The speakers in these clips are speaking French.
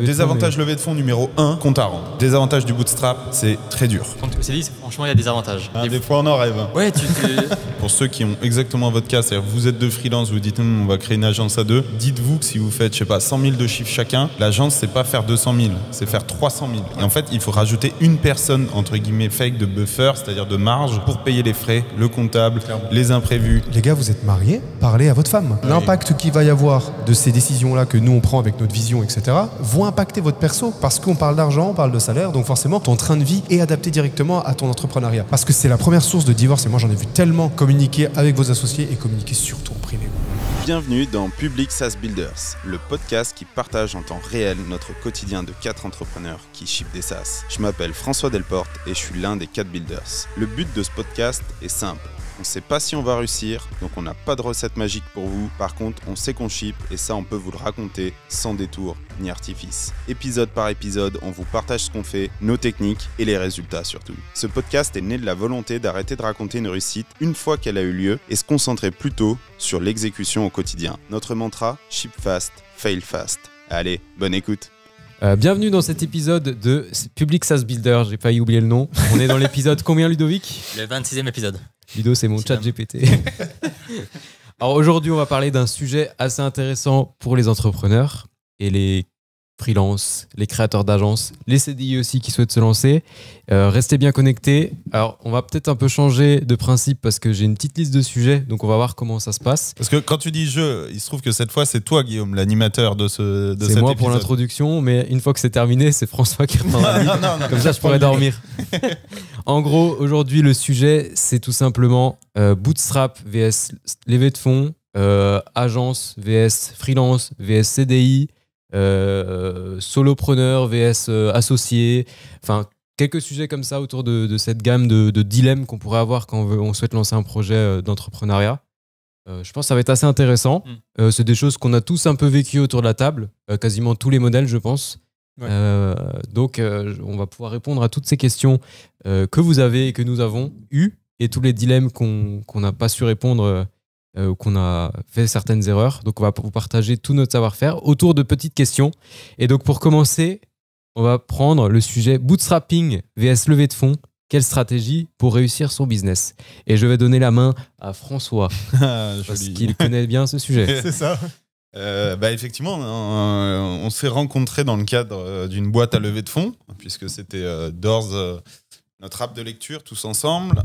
Désavantage levée de fonds numéro 1, compte à rendre. Désavantage du bootstrap, c'est très dur. Quand c'est dit, franchement, il y a des avantages. Des fois, on en rêve. Ouais, Pour ceux qui ont exactement votre cas, c'est-à-dire vous êtes deux freelance, vous dites on va créer une agence à deux, dites-vous que si vous faites, 100 000 de chiffre chacun, l'agence, c'est pas faire 200 000, c'est faire 300 000. Et en fait, il faut rajouter une personne, entre guillemets, fake de buffer, c'est-à-dire de marge, pour payer les frais, le comptable, les imprévus. Les gars, vous êtes mariés, parlez à votre femme. Oui. L'impact qu'il va y avoir de ces décisions-là que nous, on prend avec notre vision, etc., vont impacter votre perso. Parce qu'on parle d'argent, on parle de salaire, donc forcément, ton train de vie est adapté directement à ton entrepreneuriat. Parce que c'est la première source de divorce, et moi, j'en ai vu tellement. Communiquer avec vos associés et communiquer surtout en privé. Bienvenue dans Public SaaS Builders, le podcast qui partage en temps réel notre quotidien de 4 entrepreneurs qui shippent des SaaS. Je m'appelle François Delporte et je suis l'un des 4 builders. Le but de ce podcast est simple. On ne sait pas si on va réussir, donc on n'a pas de recette magique pour vous. Par contre, on sait qu'on ship et ça, on peut vous le raconter sans détour ni artifice. Épisode par épisode, on vous partage ce qu'on fait, nos techniques et les résultats surtout. Ce podcast est né de la volonté d'arrêter de raconter une réussite une fois qu'elle a eu lieu et se concentrer plutôt sur l'exécution au quotidien. Notre mantra, ship fast, fail fast. Allez, bonne écoute. Bienvenue dans cet épisode de Public SaaS Builder, j'ai failli oublier le nom. On est dans l'épisode combien, Ludovic ? Le 26e épisode. Ludo, c'est mon chat GPT. Alors aujourd'hui, on va parler d'un sujet assez intéressant pour les entrepreneurs et les freelances, les créateurs d'agences, les CDI aussi qui souhaitent se lancer. Restez bien connectés. Alors, on va peut-être un peu changer de principe parce que j'ai une petite liste de sujets, donc on va voir comment ça se passe. Parce que quand tu dis jeu, il se trouve que cette fois, c'est toi, Guillaume, l'animateur de cet épisode. C'est moi pour l'introduction, mais une fois que c'est terminé, c'est François qui reprend la vie. Comme ça, je pourrais dormir. En gros, aujourd'hui, le sujet, c'est tout simplement bootstrap vs levée de fonds, agence vs freelance vs CDI, solopreneur vs associé, enfin quelques sujets comme ça autour de cette gamme de dilemmes qu'on pourrait avoir quand on souhaite lancer un projet d'entrepreneuriat. Je pense que ça va être assez intéressant. C'est des choses qu'on a tous un peu vécues autour de la table, quasiment tous les modèles, je pense. Ouais. Donc on va pouvoir répondre à toutes ces questions que vous avez et que nous avons eues, et tous les dilemmes qu'on n'a pas su répondre, qu'on a fait certaines erreurs. Donc on va vous partager tout notre savoir-faire autour de petites questions. Et donc pour commencer, on va prendre le sujet bootstrapping vs levée de fonds. Quelle stratégie pour réussir son business ? Et je vais donner la main à François parce qu'il connaît bien ce sujet. C'est ça. Effectivement, on s'est rencontrés dans le cadre d'une boîte à levée de fonds, puisque c'était Doors, notre app de lecture, tous ensemble,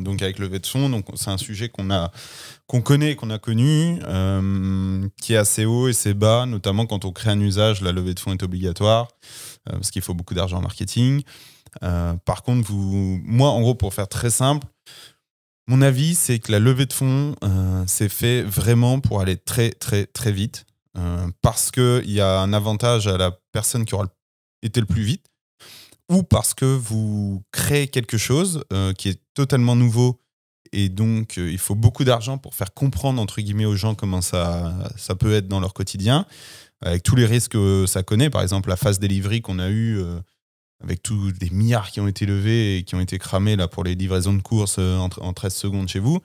donc avec levée de fonds. Donc c'est un sujet qu'on connaît et qu'on a connu, qui est assez haut et assez bas, notamment quand on crée un usage, la levée de fonds est obligatoire, parce qu'il faut beaucoup d'argent en marketing. Par contre, moi, en gros, pour faire très simple, mon avis, c'est que la levée de fonds, c'est fait vraiment pour aller très, très, très vite, parce qu'il y a un avantage à la personne qui aura été le plus vite, ou parce que vous créez quelque chose qui est totalement nouveau, et donc il faut beaucoup d'argent pour faire comprendre, entre guillemets, aux gens comment ça peut être dans leur quotidien, avec tous les risques que ça connaît. Par exemple, la phase delivery qu'on a eue, avec tous des milliards qui ont été levés et qui ont été cramés là, pour les livraisons de courses en 13 secondes chez vous.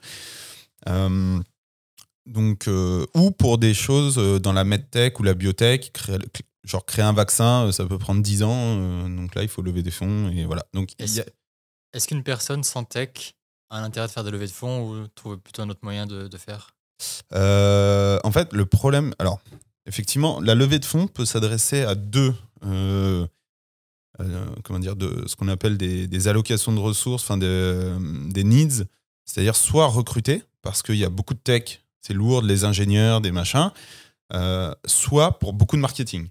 Ou pour des choses dans la medtech ou la biotech, créer un vaccin, ça peut prendre 10 ans. Donc là, il faut lever des fonds. Et voilà. Donc, est-ce qu'une personne sans tech a l'intérêt de faire des levées de fonds ou trouve plutôt un autre moyen de faire ? En fait, le problème... Alors, effectivement, la levée de fonds peut s'adresser à deux... de ce qu'on appelle des allocations de ressources, des needs, c'est-à-dire soit recruter, parce qu'il y a beaucoup de tech, c'est lourd, les ingénieurs, des machins, soit pour beaucoup de marketing.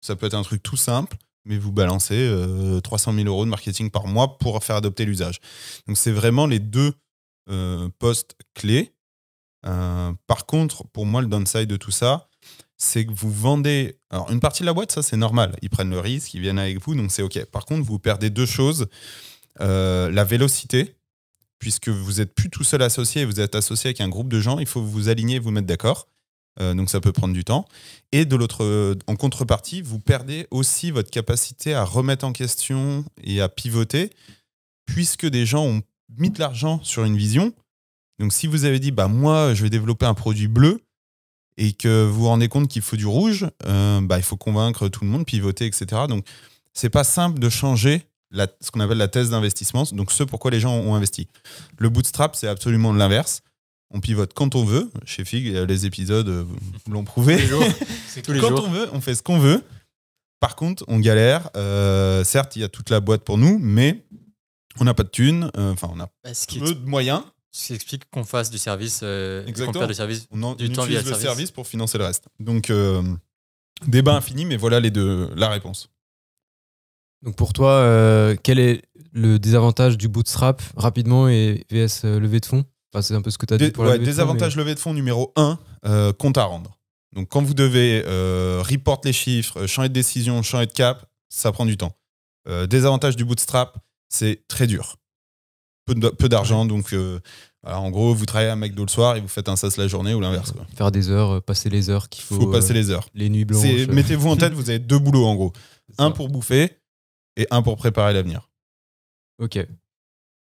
Ça peut être un truc tout simple, mais vous balancez 300 000 € de marketing par mois pour faire adopter l'usage. Donc c'est vraiment les deux postes clés. Par contre, pour moi, le downside de tout ça, c'est que vous vendez... Alors, une partie de la boîte, ça, c'est normal. Ils prennent le risque, ils viennent avec vous, donc c'est OK. Par contre, vous perdez deux choses. La vélocité, puisque vous n'êtes plus tout seul associé, vous êtes associé avec un groupe de gens, il faut vous aligner, vous mettre d'accord. Donc, ça peut prendre du temps. Et de l'autre, en contrepartie, vous perdez aussi votre capacité à remettre en question et à pivoter, puisque des gens ont mis de l'argent sur une vision. Donc, si vous avez dit, moi, je vais développer un produit bleu, et que vous vous rendez compte qu'il faut du rouge, il faut convaincre tout le monde, pivoter, etc. Donc, c'est pas simple de changer ce qu'on appelle la thèse d'investissement, donc ce pourquoi les gens ont investi. Le bootstrap, c'est absolument l'inverse. On pivote quand on veut. Chez Fig, les épisodes l'ont prouvé. Tous les jours. Tous les Quand jours. on veut, on fait ce qu'on veut. Par contre, on galère. Certes, il y a toute la boîte pour nous, mais on n'a pas de thunes. On a Ce qui peu de moyens. explique qu'on fasse du service, qu'on Exactement. perd du service. On Du temps via utilise le le service. service pour financer le reste. Donc, débat infini, mais voilà la réponse. Donc pour toi, quel est le désavantage du bootstrap rapidement et VS levée de fonds? Enfin, c'est un peu ce que tu as dit pour la levée de fonds. Désavantage levée de fonds numéro 1, compte à rendre. Donc quand vous devez report les chiffres, changer de décision, changer de cap, ça prend du temps. Désavantage du bootstrap, c'est très dur. Peu d'argent, donc en gros, vous travaillez à McDo le soir et vous faites un SaaS la journée ou l'inverse. Quoi. Faire des heures, passer les heures qu'il faut. Faut passer les heures. Les nuits blanches. Mettez-vous en tête, vous avez 2 boulots en gros. C'est Un ça. pour bouffer et un pour préparer l'avenir. Ok.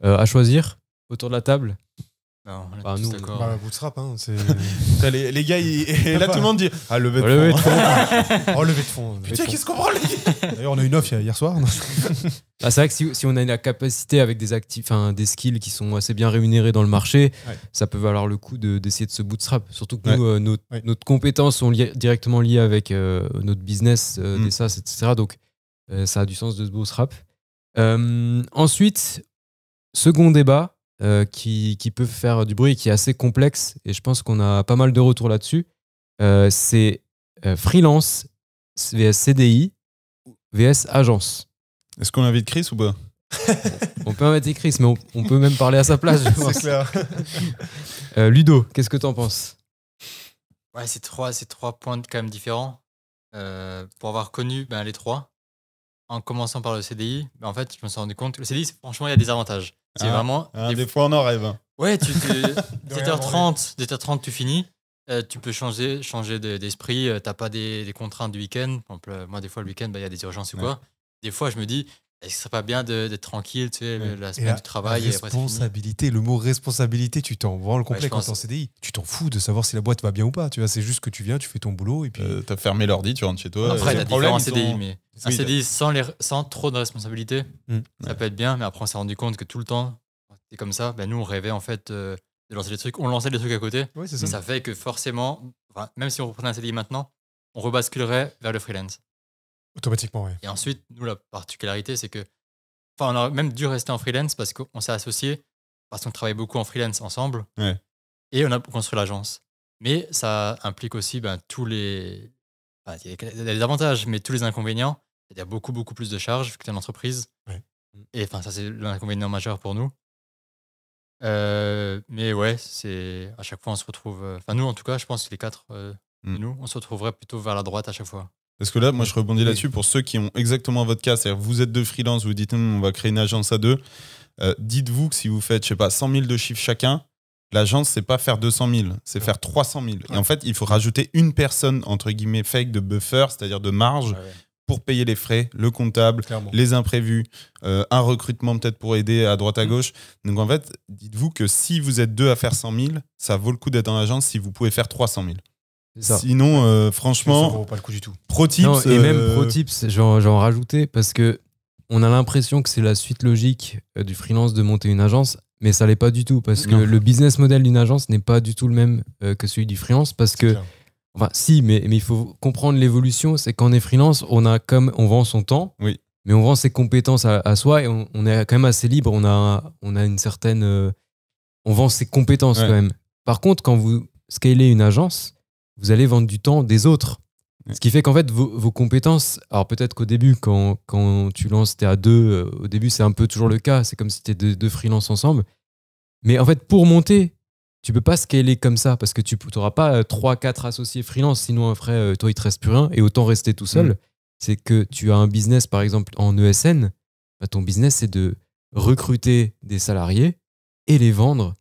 À choisir autour de la table? Non, on est Bah, tous nous, d'accord. Bah, bootstrap, hein, c'est. Après, les gars, et là tout le monde dit levée de Levée de fonds. Oh, levée de fonds. Putain, qu'est-ce qu'on prend les gars? D'ailleurs, on a une offre hier soir. Ah, c'est vrai que si on a la capacité avec des skills qui sont assez bien rémunérés dans le marché, Ouais. ça peut valoir le coup d'essayer de se bootstrap. Surtout que Ouais. nous, notre compétences sont directement liées avec notre business, des SaaS, etc. Donc, ça a du sens de se bootstrap. Ensuite, second débat qui peut faire du bruit et qui est assez complexe, et je pense qu'on a pas mal de retours là-dessus, c'est freelance vs CDI vs agence. Est-ce qu'on invite Chris ou pas? On peut inviter Chris, mais on peut même parler à sa place, je pense. C'est clair. Ludo, qu'est-ce que t'en penses? Ouais, c'est trois points quand même différents. Pour avoir connu les trois, en commençant par le CDI, en fait, je me suis rendu compte que le CDI, franchement, il y a des avantages. C'est vraiment. Des fois, on en rêve. Hein. Ouais, 17h30, tu finis. Tu peux changer d'esprit. T'as pas des contraintes du week-end. Par exemple, moi, des fois, le week-end, il y a des urgences ou quoi. Des fois, je me dis, est-ce que ce serait pas bien d'être tranquille, tu sais, la semaine du travail. La responsabilité, le mot responsabilité, tu t'en branles complet quand t'es en CDI. Tu t'en fous de savoir si la boîte va bien ou pas. Tu vois, c'est juste que tu viens, tu fais ton boulot et puis. T'as fermé l'ordi, tu rentres chez toi. Après, il y a le problème, différents ils CDI, ont- mais un Oui, CDI sans trop de responsabilités, ça peut être bien, mais après, on s'est rendu compte que tout le temps, c'est comme ça. Nous, on rêvait en fait de lancer des trucs. On lançait des trucs à côté. Ouais, c'est Et ça. ça fait que forcément, même si on reprenait un CDI maintenant, on rebasculerait vers le freelance. Automatiquement, ouais. Et ensuite, nous, la particularité, c'est que. On a même dû rester en freelance parce qu'on s'est associés, parce qu'on travaille beaucoup en freelance ensemble. Ouais. Et on a construit l'agence. Mais ça implique aussi tous les. Il y a des avantages, mais tous les inconvénients. Il y a beaucoup, beaucoup plus de charges vu que tu es une entreprise. Ouais. Et ça, c'est l'inconvénient majeur pour nous. Mais ouais, c'est à chaque fois, on se retrouve. Nous, en tout cas, je pense que les quatre de nous, on se retrouverait plutôt vers la droite à chaque fois. Parce que là, moi, je rebondis là-dessus pour ceux qui ont exactement votre cas. C'est-à-dire, vous êtes deux freelance, vous dites, on va créer une agence à deux. Dites-vous que si vous faites, 100 000 de chiffre chacun, l'agence, c'est pas faire 200 000, c'est faire 300 000. Et en fait, il faut rajouter une personne, entre guillemets, fake de buffer, c'est-à-dire de marge, pour payer les frais, le comptable, Clairement. les imprévus, un recrutement peut-être pour aider à droite à gauche. Donc en fait, dites-vous que si vous êtes deux à faire 100 000, ça vaut le coup d'être en agence si vous pouvez faire 300 000. C'est ça. Sinon, Ça franchement, vaut pas le coup du tout. pro tips. Non, et même pro tips, j'en rajoutais parce que on a l'impression que c'est la suite logique du freelance de monter une agence, mais ça l'est pas du tout parce que Non. le business model d'une agence n'est pas du tout le même que celui du freelance parce que Clair. enfin si, mais il faut comprendre l'évolution. C'est quand on est freelance, on vend son temps, Oui. mais on vend ses compétences à soi et on est quand même assez libre. On a une certaine, on vend ses compétences Ouais. quand même. Par contre, quand vous scalez une agence, vous allez vendre du temps des autres. Ouais. Ce qui fait qu'en fait, vos compétences, alors peut-être qu'au début, quand tu lances, t'es à deux, au début, c'est un peu toujours le cas, c'est comme si t'étais deux freelances ensemble. Mais en fait, pour monter, tu peux pas scaler comme ça parce que tu n'auras pas 3-4 associés freelance, sinon après, toi, il te reste plus rien et autant rester tout seul. C'est que tu as un business, par exemple, en ESN, ton business, c'est de recruter des salariés et les vendre.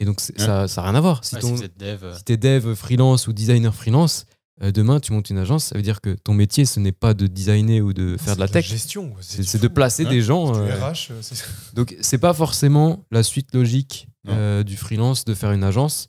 Et donc, ça n'a rien à voir. Si Si vous êtes dev, si t'es dev freelance ou designer freelance, demain tu montes une agence, ça veut dire que ton métier ce n'est pas de designer ou de faire de la tech, gestion. c'est de placer des gens. Du RH. Donc c'est pas forcément la suite logique du freelance de faire une agence.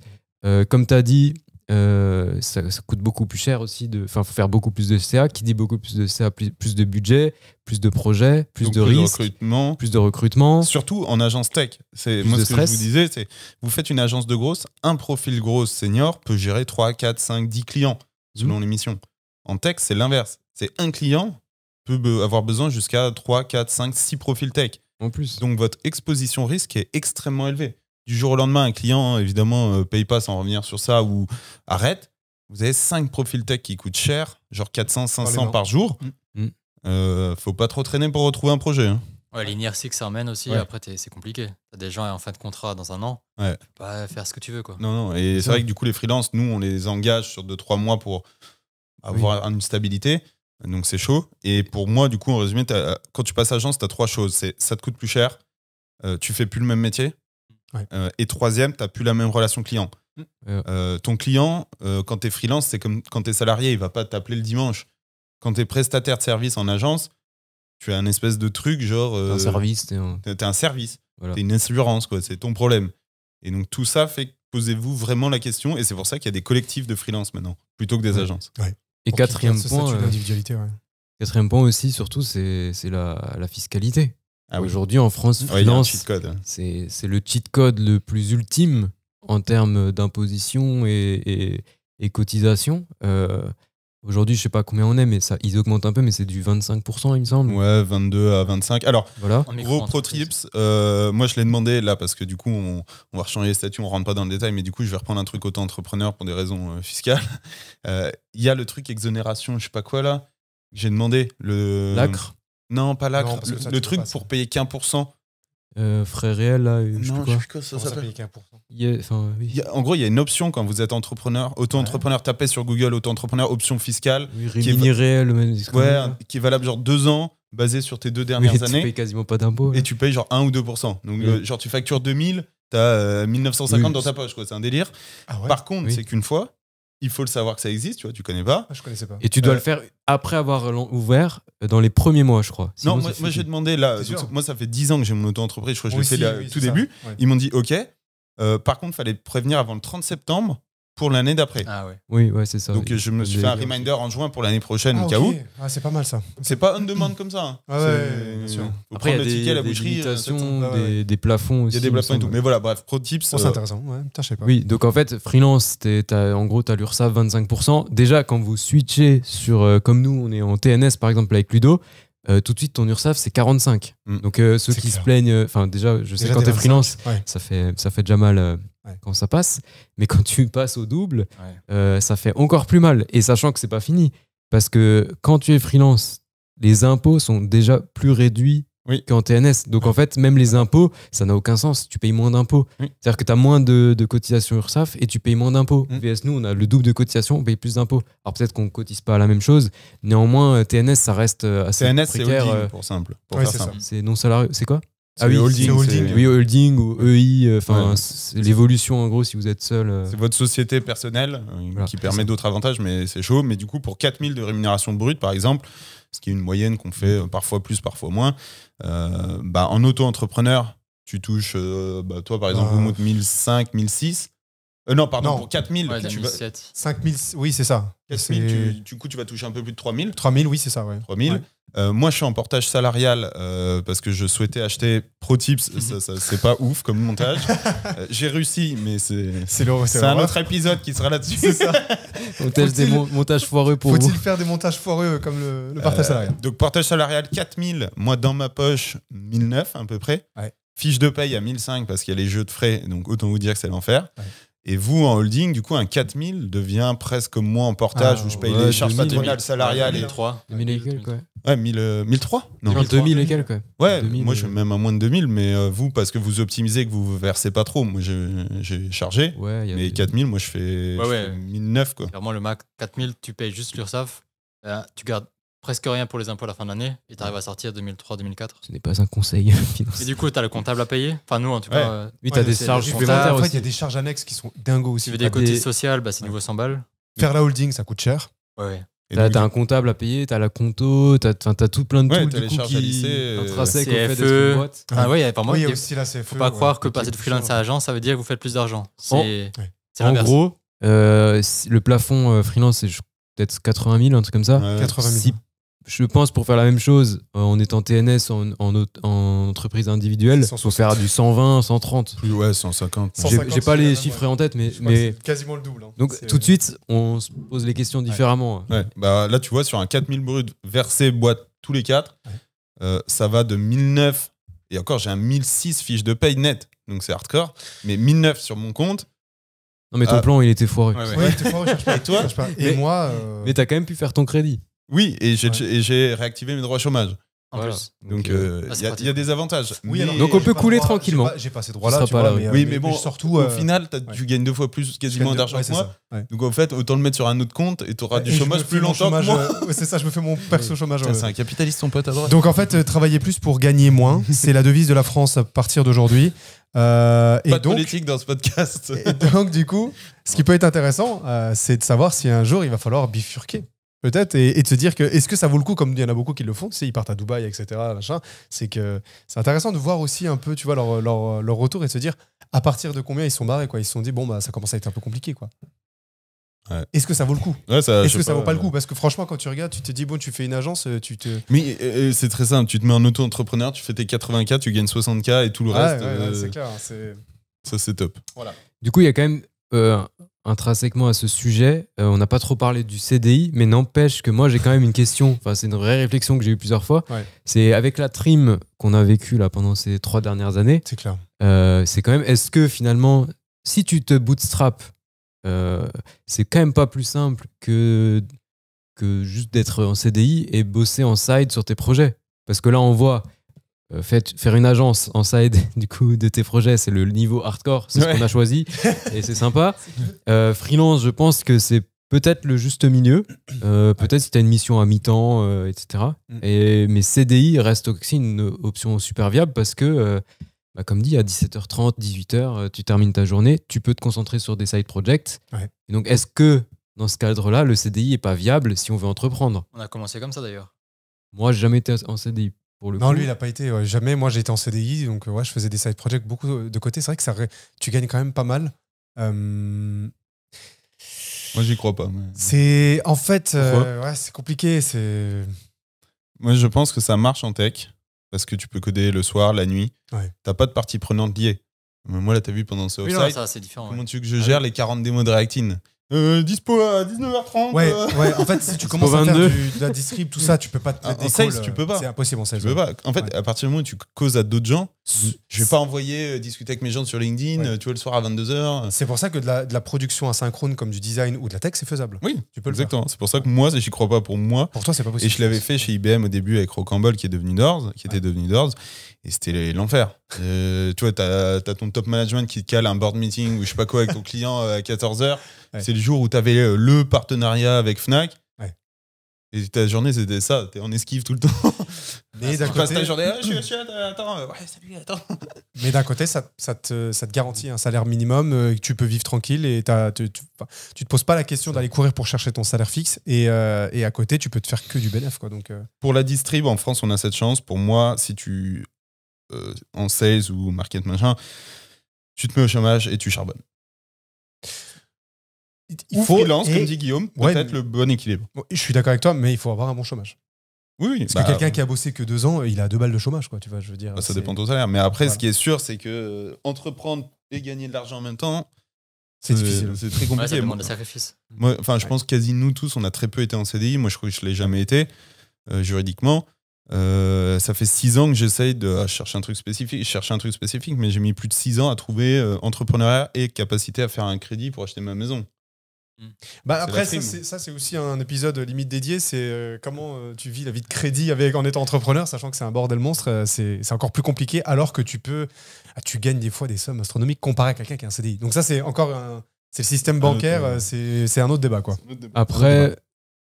Comme tu as dit, ça coûte beaucoup plus cher aussi. Faut faire beaucoup plus de CA. Qui dit beaucoup plus de CA, plus de budget, plus de projets, plus Donc, de risques, recrutement. plus de recrutement. Surtout en agence tech. Plus Moi, de ce que stress. je vous disais, c'est vous faites une agence de grosse, un profil gros senior peut gérer 3, 4, 5, 10 clients selon les missions. En tech, c'est l'inverse. C'est un client peut avoir besoin jusqu'à 3, 4, 5, 6 profils tech. En plus. Donc votre exposition risque est extrêmement élevée. Du jour au lendemain, un client, évidemment, paye pas sans revenir sur ça ou arrête. Vous avez 5 profils tech qui coûtent cher, genre 400, 500 par jour. Faut pas trop traîner pour retrouver un projet. Hein. Ouais, l'inertie que ça emmène aussi, Ouais. après, c'est compliqué. T'as des gens en fin de contrat dans un an, Ouais. tu peux pas faire ce que tu veux, quoi. Non. Et c'est vrai que du coup, les freelances, nous, on les engage sur 2-3 mois pour avoir une stabilité. Donc, c'est chaud. Et pour moi, du coup, en résumé, quand tu passes agence, tu as 3 choses. Ça te coûte plus cher, tu fais plus le même métier. Ouais. Et troisième, tu n'as plus la même relation client. Ton client, quand tu es freelance, c'est comme quand tu es salarié, il va pas t'appeler le dimanche. Quand tu es prestataire de service en agence, tu as un espèce de truc genre... un service. T'es un service. Voilà. T'es une assurance, quoi. C'est ton problème. Et donc tout ça fait que posez-vous vraiment la question. Et c'est pour ça qu'il y a des collectifs de freelance maintenant, plutôt que des agences. Et Pour quatrième qu'ils gardent ce point, statut d'individualité, ouais. quatrième point aussi, surtout, c'est la fiscalité. Ah oui. Aujourd'hui, en France, Ouais, il y a un freelance, cheat code. c'est le cheat code le plus ultime en termes d'imposition et cotisation. Aujourd'hui, je sais pas combien on est, mais ils augmentent un peu, mais c'est du 25%, il me semble. Ouais, 22 à 25. Alors, Voilà. En gros pro micro-entreprise. tips, moi je l'ai demandé là parce que du coup on va rechanger les statuts, on rentre pas dans le détail, mais du coup je vais reprendre un truc auto-entrepreneur pour des raisons fiscales. Il y a le truc exonération, je sais pas quoi là, j'ai demandé. L'acre, Non, pas l'acre. Non, parce que ça, Le tu truc peux pas, ça. pour payer qu'1%. frais réels, là, je sais Non, plus je quoi. sais plus quoi ça Comment ça s'appelle. paye 15%? Oui. En gros, il y a une option quand vous êtes entrepreneur. Auto-entrepreneur, tapez sur Google auto-entrepreneur, option fiscale. Oui, Rimini réel, Qui est valable genre 2 ans, basé sur tes 2 oui, dernières tu années. payes quasiment pas d'impôts. Et tu payes genre 1 ou 2%. Donc, Oui. genre, tu factures 2000, t'as 1950 Oui. dans ta poche, quoi. C'est un délire. Ah ouais? Par contre, Oui. c'est qu'une fois, il faut le savoir que ça existe, tu vois, tu connais pas. Ah, je connaissais pas. Et tu dois le faire après avoir ouvert dans les premiers mois, je crois. Sinon, Non, c'est moi foutu. j'ai demandé là. C'est sûr. Donc, moi, ça fait 10 ans que j'ai mon auto-entreprise. Je crois que je Moi l'ai fait aussi, tout c'est ça. début. Ouais. Ils m'ont dit OK. Par contre, fallait prévenir avant le 30 septembre pour l'année d'après. Ah ouais. Oui, ouais, c'est ça. Donc, je me suis fait un reminder en juin pour l'année prochaine, Ah, au cas ok. où. Ah, c'est pas mal ça. C'est pas on demande comme ça. Hein. Ah ouais, C'est- bien sûr. Faut Après, il y prendre a le ticket à la des boucherie. limitations, Ah ouais. des plafonds aussi. Il y a des il me plafonds et tout. semble. Mais voilà, bref, pro tips. Oh, c'est intéressant. Ouais. Putain, je sais pas. Oui, donc en fait, freelance, en gros, tu as l'URSSAF 25%. Déjà, quand vous switchez sur, comme nous, on est en TNS par exemple avec Ludo, tout de suite, ton URSSAF, c'est 45. Mm. Donc ceux C'est qui clair. se plaignent, enfin déjà, je sais Déjà, quand t'es t'es 25, freelance, ouais. ça fait déjà mal Ouais. quand ça passe. Mais quand tu passes au double, Ouais. ça fait encore plus mal. Et sachant que c'est pas fini. Parce que quand tu es freelance, les impôts sont déjà plus réduits Oui. qu'en TNS. Donc en fait, même les impôts, ça n'a aucun sens. Tu payes moins d'impôts. Oui. C'est-à-dire que tu as moins de cotisations URSSAF et tu payes moins d'impôts. Mm. VS, nous, on a le double de cotisations, on paye plus d'impôts. Alors peut-être qu'on ne cotise pas à la même chose. Néanmoins, TNS, ça reste assez TNS, c'est précaire. holding, pour simple. Pour Ouais, faire c'est simple. C'est non salarié. C'est quoi? C'est holding. c'est holding. c'est- Oui, holding ou EI. Enfin, Ouais. c'est l'évolution en gros si vous êtes seul. C'est votre société personnelle Voilà, qui c'est permet ça. d'autres avantages, mais c'est chaud. Mais du coup, pour 4000 de rémunération brute, par exemple, ce qui est une moyenne qu'on fait parfois plus, parfois moins, en auto-entrepreneur, tu touches, toi par exemple, Ah. vous monte 1005, 1006. Non, pardon, Non. pour 4000, Ouais, tu vas, 2007. 5000, oui, c'est ça. 4000 C'est- du coup, tu vas toucher un peu plus de 3000. 3000, oui, c'est ça, ouais. 3000. Ouais. Moi, je suis en portage salarial parce que je souhaitais acheter ProTips. Ça, c'est pas ouf comme montage. J'ai réussi, mais c'est un l'horreur. autre épisode qui sera là-dessus. C'est ça. On teste des Faut-il- montages foireux pour vous. Faut-il faire des montages foireux comme le partage salarial? Donc, portage salarial 4000. Moi, dans ma poche, 1009 à peu près. Ouais. Fiche de paye à 1005 parce qu'il y a les jeux de frais. Donc, autant vous dire que c'est l'enfer. Ouais. Et vous, en holding, du coup, un 4000 devient presque moi en portage Ah, où je paye ouais, les charges 2000, patronales salariales. Et... 2003. 2000 et quelques, quoi. Ouais, 1003 Non, 2000 et quelques, quoi. Ouais, 2000, moi je suis même à moins de 2000, mais vous, parce que vous optimisez, que vous versez pas trop, moi j'ai chargé. Ouais, il y a Mais 4000, moi je fais, Ouais, je ouais. fais 1009 quoi. Clairement, le Mac 4000, tu payes juste l'URSSAF. Tu gardes presque rien pour les impôts à la fin de l'année et tu arrives à sortir 2003-2004. Ce n'est pas un conseil Et financier. du coup, tu as le comptable à payer. Enfin, nous, en tout Ouais. cas, Oui, t'as Ouais, des c'est charges des supplémentaires En fait, il aussi. y a des charges annexes qui sont dingos si aussi. tu veux des t'as cotises des- sociales, bah, c'est niveau 100 balles. Faire la holding, ça coûte cher. Ouais. Et T'as donc, un comptable à payer, t'as la conto, t'as tout plein de Ouais, tools t'as du les coup charges à qui lycée, intrinsèques au fait d'être CFE. une boîte. Ah ouais, pour moi, Oui, il y a il aussi la CFE. faut pas croire que qui passer est de plus freelance cher. à agent, ça veut dire que vous faites plus d'argent. En- C'est Ouais. c'est En l'inverse. gros, Le plafond freelance, c'est peut-être 80 000, un truc comme ça. Ouais. 80 000. Si, je pense pour faire la même chose en étant TNS en entreprise individuelle, il faut 160. faire du 120, 130. Plus, ouais, 150. 150, J'ai pas c'est les la chiffres même, en tête, Je crois que mais c'est quasiment le double. Hein. donc C'est- tout de suite, on se pose les questions différemment. Ouais, bah là, tu vois, sur un 4000 brut versé boîte tous les 4, ça va de 1009. Et encore, j'ai un 1006 fiches de paye net. Donc c'est hardcore. Mais 1009 sur mon compte. Non, mais ton plan, il était foireux. Ouais, ouais. Ouais, t'es fort, cherche pas. Et toi cherche pas. Et Mais- moi. Mais t'as quand même pu faire ton crédit. Oui, et Ouais. j'ai réactivé mes droits chômage. En Voilà. plus. Donc c'est il y a pratique. des avantages. Oui, Mais- alors, Donc, on j'ai peut pas couler droit- tranquillement. J'ai pas ces droits-là, sera tu pas vois. là, oui. Oui, mais bon, surtout. au final, ouais. tu gagnes 2 fois plus quasiment d'argent que moi. Ouais. Donc en fait, autant le mettre sur un autre compte et tu auras du Et je chômage me plus fais mon longtemps que chômage, moi. ouais, c'est ça, je me fais mon perso chômage. Putain, ouais. c'est un capitaliste, ton pote à droite. Donc en fait, travailler plus pour gagner moins, c'est la devise de la France à partir d'aujourd'hui. Et Pas de donc, politique dans ce podcast. et donc, du coup, ce qui peut être intéressant, c'est de savoir si un jour il va falloir bifurquer. Peut-être, et de se dire que est-ce que ça vaut le coup, comme il y en a beaucoup qui le font, tu sais, ils partent à Dubaï, etc. Machin, c'est que c'est intéressant de voir aussi un peu, tu vois, leur retour et de se dire à partir de combien ils sont barrés, quoi. Ils se sont dit, bon, bah, ça commence à être un peu compliqué, quoi. Ouais. Est-ce que ça vaut le coup? Ouais, ça, je Est-ce sais que ça vaut pas le coup? Parce que franchement, quand tu regardes, tu te dis, bon, tu fais une agence, tu te. Mais c'est très simple, tu te mets en auto-entrepreneur, tu fais tes 80K, tu gagnes 60K et tout le reste, c'est clair. C'est... ça c'est top. Du coup, il y a quand même intrinsèquement à ce sujet, on n'a pas trop parlé du CDI, mais n'empêche que moi j'ai quand même une question, enfin c'est une vraie réflexion que j'ai eue plusieurs fois, Ouais. c'est avec la trim qu'on a vécue là pendant ces 3 dernières années, C'est clair. c'est quand même, est-ce que finalement, si tu te bootstrap, c'est quand même pas plus simple que juste d'être en CDI et bosser en side sur tes projets? Parce que là on voit, faire une agence en side du coup de tes projets, c'est le niveau hardcore, c'est ce qu'on a choisi et c'est sympa. Freelance, je pense que c'est peut-être le juste milieu, peut-être si tu as une mission à mi-temps, etc. Mais CDI reste aussi une option super viable parce que bah, comme dit, à 17h30, 18h, tu termines ta journée, tu peux te concentrer sur des side projects. Ouais. Et donc est-ce que dans ce cadre-là, le CDI n'est pas viable si on veut entreprendre? On a commencé comme ça d'ailleurs. Moi, j'ai jamais été en CDI. Non, lui, il n'a pas été. Jamais. Moi, j'ai été en CDI, donc ouais, je faisais des side projects beaucoup de côté. C'est vrai que tu gagnes quand même pas mal. Moi j'y crois pas. Mais... C'est en fait, Pourquoi ouais, c'est compliqué. C'est Moi je pense que ça marche en tech parce que tu peux coder le soir, la nuit. Ouais. T'as pas de partie prenante liée. Mais moi là t'as vu pendant ce Oui, offside, non, ça c'est différent. comment Ouais. tu veux que je gère les 40 démos de Reactine dispo à 19h30 ouais. En fait, si tu commences à faire 22. de la distrib, tout ça, tu peux pas te mettre En des sales, calls, tu peux pas. C'est impossible en sales. Tu peux pas. En fait, Ouais. à partir du moment où tu causes à d'autres gens, je vais pas envoyer discuter avec mes gens sur LinkedIn, Ouais. tu vois, le soir à 22h. C'est pour ça que de la production asynchrone comme du design ou de la tech, c'est faisable. Oui, Tu peux le faire. exactement. C'est pour ça que moi, j'y crois pas pour moi. Pour toi, c'est pas Et possible. je l'avais fait chez IBM au début avec Rocambole qui est devenu Doors, était devenu Doors. Et c'était l'enfer. Tu vois, t'as ton top management qui te cale un board meeting ou je sais pas quoi avec ton client à 14h. Ouais. C'est le jour où t'avais le partenariat avec Fnac. Ouais. Et ta journée, c'était ça. T'es en esquive tout le temps. Mais d'un Tu passes côté, ta journée, je suis attends, ouais, salut, attends. Mais d'un côté, ça te garantit un salaire minimum, que tu peux vivre tranquille et tu te poses pas la question d'aller courir pour chercher ton salaire fixe et à côté, tu peux te faire que du bénéfice, quoi. Donc, Pour la distrib, en France, on a cette chance. Pour moi, si tu en sales ou market machin, tu te mets au chômage et tu charbonnes. il Ou freelance, et- comme dit Guillaume, Ouais, peut-être mais- le bon équilibre. Bon, je suis d'accord avec toi, mais il faut avoir un bon chômage. Oui, Parce que quelqu'un qui a bossé que 2 ans, il a 2 balles de chômage, quoi. Tu vois, je veux dire. ça c'est- dépend de ton salaire. Mais après, Voilà. ce qui est sûr, c'est que entreprendre et gagner de l'argent en même temps, C'est difficile. C'est très Ouais, compliqué. ça demande Moi, des sacrifices. je pense que quasi nous tous, on a très peu été en CDI. Moi, je crois que je l'ai jamais été juridiquement. Ça fait 6 ans que j'essaye de chercher un truc spécifique, mais j'ai mis plus de 6 ans à trouver entrepreneuriat et capacité à faire un crédit pour acheter ma maison. Bah C'est après, la ça prime. c'est aussi un épisode limite dédié. C'est comment tu vis la vie de crédit en étant entrepreneur, sachant que c'est un bordel monstre. C'est encore plus compliqué, alors que tu gagnes des fois des sommes astronomiques comparé à quelqu'un qui a un CDI. Donc ça, c'est c'est le système bancaire. autre, c'est un autre débat, quoi. Après,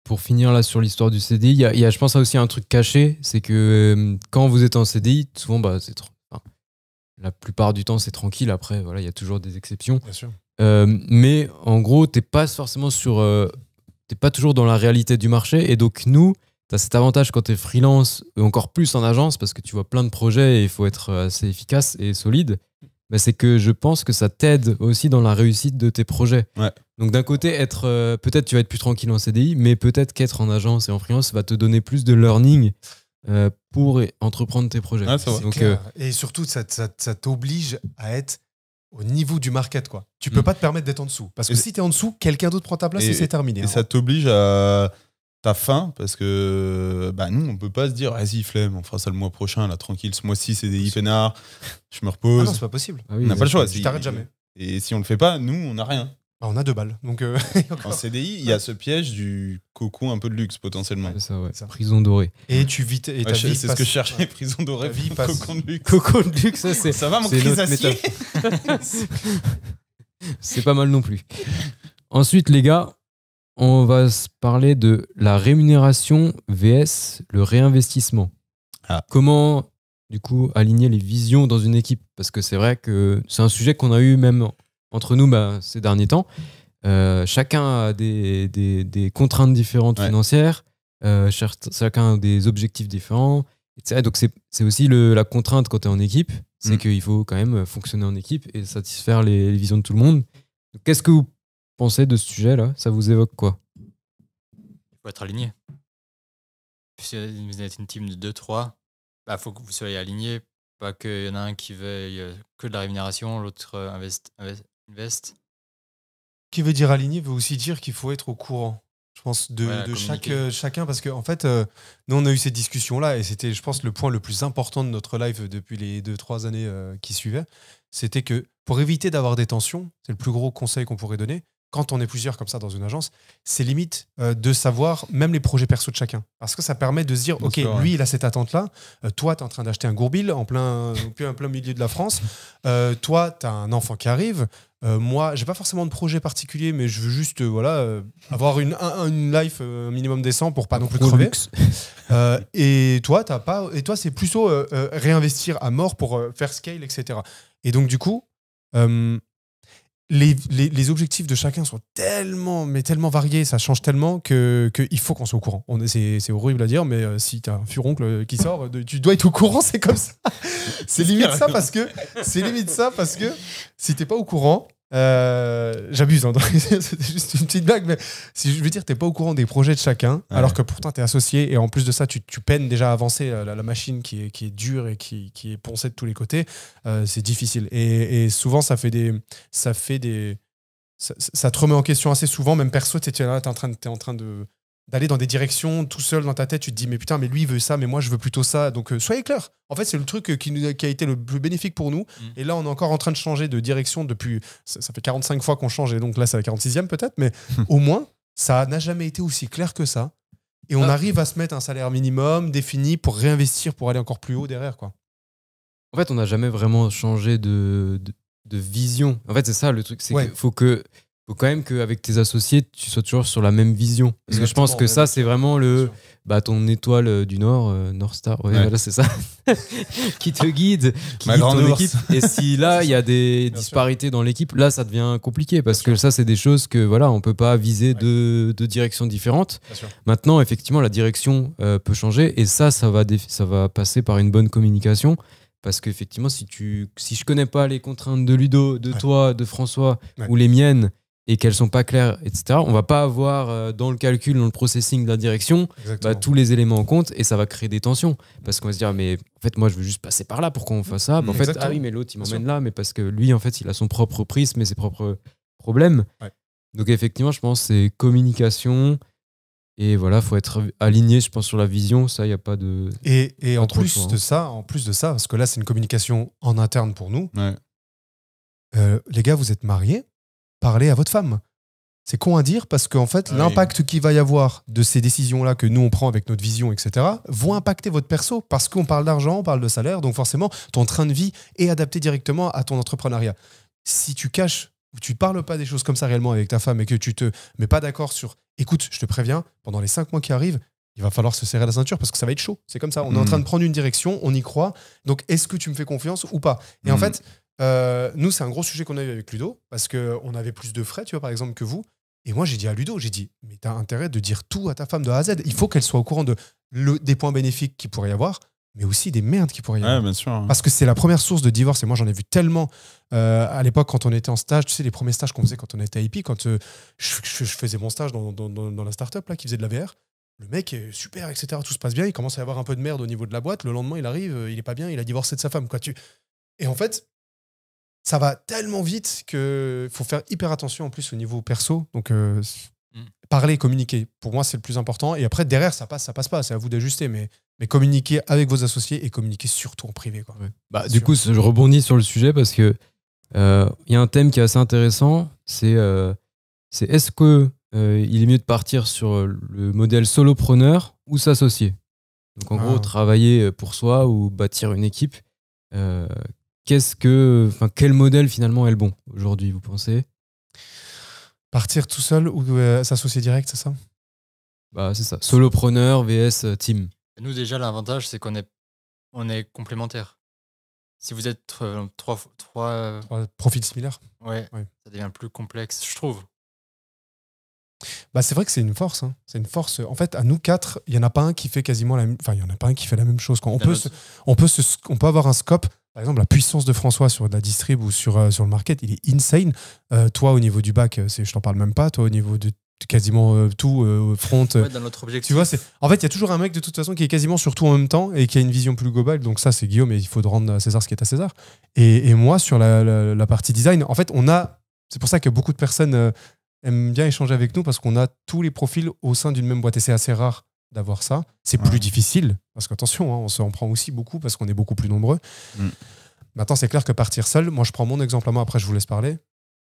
pour finir là sur l'histoire du CDI, il y a, je pense, aussi un truc caché, c'est que quand vous êtes en CDI, souvent, bah, la plupart du temps, c'est tranquille. Après, voilà, il y a toujours des exceptions. Bien sûr. Mais en gros, t'es pas forcément t'es pas toujours dans la réalité du marché. Et donc, nous, t'as cet avantage quand t'es freelance, et encore plus en agence, parce que tu vois plein de projets et il faut être assez efficace et solide. Bah, c'est que je pense que ça t'aide aussi dans la réussite de tes projets. Ouais. Donc d'un côté, peut-être tu vas être plus tranquille en CDI, mais peut-être qu'être en agence et en freelance va te donner plus de learning pour entreprendre tes projets. Ah, ça va. Donc, et surtout, ça t'oblige à être au niveau du market, quoi. Tu peux pas te permettre d'être en dessous. Parce que si tu es en dessous, quelqu'un d'autre prend ta place et c'est terminé. Et ça t'oblige à ta fin, parce que nous, on peut pas se dire, vas-y, flemme, on fera ça le mois prochain, là, tranquille, ce mois-ci, c'est des peinards, je me repose. Ah non, c'est pas possible. Ah oui, on n'a pas le choix. Tu t'arrêtes jamais. Et si on le fait pas, nous, on n'a rien. On a 2 balles. Donc, en CDI, il y a ce piège du coco un peu de luxe, potentiellement. C'est ça, ouais. Prison dorée. Et tu vis. C'est ce que je cherchais, prison dorée, cocon de luxe. Cocon de luxe, ça va, mon crisacier. C'est pas mal non plus. Ensuite, les gars, on va se parler de la rémunération vs le réinvestissement. Comment, du coup, aligner les visions dans une équipe? Parce que c'est vrai que c'est un sujet qu'on a eu même entre nous ces derniers temps. Chacun a des contraintes différentes financières, chacun a des objectifs différents, etc. Donc c'est aussi la contrainte quand tu es en équipe, c'est qu'il faut quand même fonctionner en équipe et satisfaire les visions de tout le monde. Qu'est-ce que vous pensez de ce sujet-là? Ça vous évoque quoi? Il faut être aligné. Si vous êtes une team de 2-3, il faut que vous soyez alignés. Pas qu'il y en a un qui veuille que de la rémunération, l'autre invest. Qui veut dire aligné veut aussi dire qu'il faut être au courant, je pense, de chacun. Parce qu'en fait, nous, on a eu cette discussion-là et c'était, je pense, le point le plus important de notre live depuis les 2-3 années qui suivaient. C'était que pour éviter d'avoir des tensions, c'est le plus gros conseil qu'on pourrait donner, quand on est plusieurs comme ça dans une agence, c'est limite de savoir même les projets perso de chacun. Parce que ça permet de se dire, ok, lui, il a cette attente-là. Toi, tu es en train d'acheter un Gourbil en plein milieu de la France. Toi, tu as un enfant qui arrive. Moi, j'ai pas forcément de projet particulier, mais je veux juste avoir une life minimum décent pour pas non plus crever. Et toi, c'est plutôt réinvestir à mort pour faire scale, etc. Et donc, du coup, les objectifs de chacun sont tellement variés, ça change tellement qu'il faut qu'on soit au courant. C'est horrible à dire, mais si tu as un furoncle qui sort, tu dois être au courant, c'est comme ça. C'est limite ça parce que si t'es pas au courant, j'abuse, hein, c'était juste une petite blague, mais si je veux dire, t'es pas au courant des projets de chacun, alors que pourtant t'es associé et en plus de ça, tu peines déjà à avancer la machine qui est dure et qui est poncée de tous les côtés, c'est difficile. Et souvent, ça te remet en question assez souvent, même perso, t'es en train d'aller dans des directions tout seul dans ta tête, tu te dis mais putain, mais lui il veut ça, mais moi je veux plutôt ça, donc soyez clairs. En fait, c'est le truc qui a été le plus bénéfique pour nous, et là on est encore en train de changer de direction depuis, ça fait 45 fois qu'on change, et donc là c'est la 46e peut-être, mais au moins ça n'a jamais été aussi clair que ça, et on arrive à se mettre un salaire minimum défini pour réinvestir, pour aller encore plus haut derrière, quoi. En fait, on n'a jamais vraiment changé de vision. En fait, c'est ça le truc, c'est qu'il faut quand même qu'avec tes associés, tu sois toujours sur la même vision. Parce que je pense que ça, c'est vraiment ton étoile du Nord, North Star, voilà, c'est ça, qui te guide, qui guide ton équipe. Et si là, il y a des disparités dans l'équipe, là, ça devient compliqué. Parce que ça, c'est des choses que voilà, on peut pas viser de directions différentes. Maintenant, effectivement, la direction peut changer. Et ça va passer par une bonne communication. Parce qu'effectivement, si je connais pas les contraintes de Ludo, de toi, de François, ou les miennes, et qu'elles sont pas claires, etc., on va pas avoir dans le calcul, dans le processing de la direction, tous les éléments en compte, et ça va créer des tensions. Parce qu'on va se dire, mais en fait, moi, je veux juste passer par là pour qu'on fasse ça. En fait, ah oui, mais l'autre, il m'emmène là, mais parce que lui, en fait, il a son propre prisme et ses propres problèmes. Donc, effectivement, je pense que c'est communication. Et voilà, faut être aligné, je pense, sur la vision. Ça, il n'y a pas de. Et en plus de ça, parce que là, c'est une communication en interne pour nous. Les gars, vous êtes mariés, parlez à votre femme. C'est con à dire parce qu'en fait, l'impact qu'il va y avoir de ces décisions-là que nous, on prend avec notre vision, etc., vont impacter votre perso parce qu'on parle d'argent, on parle de salaire. Donc forcément, ton train de vie est adapté directement à ton entrepreneuriat. Si tu caches, tu ne parles pas des choses comme ça réellement avec ta femme et que tu te mets pas d'accord sur « écoute, je te préviens, pendant les 5 mois qui arrivent, il va falloir se serrer la ceinture parce que ça va être chaud. » C'est comme ça. On est en train de prendre une direction, on y croit. Donc, est-ce que tu me fais confiance ou pas? Et en fait, nous, c'est un gros sujet qu'on a eu avec Ludo parce qu'on avait plus de frais, tu vois, par exemple, que vous. Et moi, j'ai dit à Ludo, mais tu as intérêt de dire tout à ta femme de A à Z. Il faut qu'elle soit au courant des points bénéfiques qu'il pourrait y avoir. mais aussi des merdes qui pourraient y avoir. Ouais, bien sûr. Parce que c'est la première source de divorce. Et moi, j'en ai vu tellement à l'époque quand on était en stage. Tu sais, les premiers stages qu'on faisait quand on était à IP, quand je faisais mon stage dans la startup là, qui faisait de la VR. Le mec est super, etc. Tout se passe bien. Il commence à y avoir un peu de merde au niveau de la boîte. Le lendemain, il arrive, il est pas bien, il a divorcé de sa femme. Quoi. Et en fait, ça va tellement vite qu'il faut faire hyper attention en plus au niveau perso. Donc, parler, communiquer, pour moi, c'est le plus important. Et après, derrière, ça passe pas. C'est à vous d'ajuster. Mais communiquer avec vos associés et communiquer surtout en privé. Quoi. Ouais. Bah, du coup, je rebondis sur le sujet parce que y a un thème qui est assez intéressant. C'est est-ce que il est mieux de partir sur le modèle solopreneur ou s'associer. Donc, en gros, travailler pour soi ou bâtir une équipe. Quel modèle finalement est le bon aujourd'hui, vous pensez? Partir tout seul ou s'associer direct, c'est ça? Bah, c'est ça. Solopreneur vs team. Nous, déjà, l'avantage, c'est qu'on est complémentaires. Si vous êtes trois profils similaires. Ouais, ça devient plus complexe, je trouve. Bah, c'est vrai que c'est une force. Hein. C'est une force. En fait, à nous quatre, il n'y en a pas un qui fait quasiment la même. Enfin, il n'y en a pas un qui fait la même chose. Quoi. On peut avoir un scope. Par exemple, la puissance de François sur la distrib ou sur le market, il est insane. Toi, au niveau du bac, je t'en parle même pas. Toi, au niveau de quasiment tout, front. Dans notre objectif. Tu vois, en fait, il y a toujours un mec de toute façon qui est quasiment sur tout en même temps et qui a une vision plus globale. Donc ça, c'est Guillaume et il faut rendre à César ce qui est à César. Et moi, sur la partie design, en fait, c'est pour ça que beaucoup de personnes aiment bien échanger avec nous parce qu'on a tous les profils au sein d'une même boîte et c'est assez rare d'avoir ça. C'est plus difficile parce qu'attention, on s'en prend aussi beaucoup parce qu'on est beaucoup plus nombreux. Maintenant, c'est clair que partir seul, moi, je prends mon exemple à moi, après, je vous laisse parler.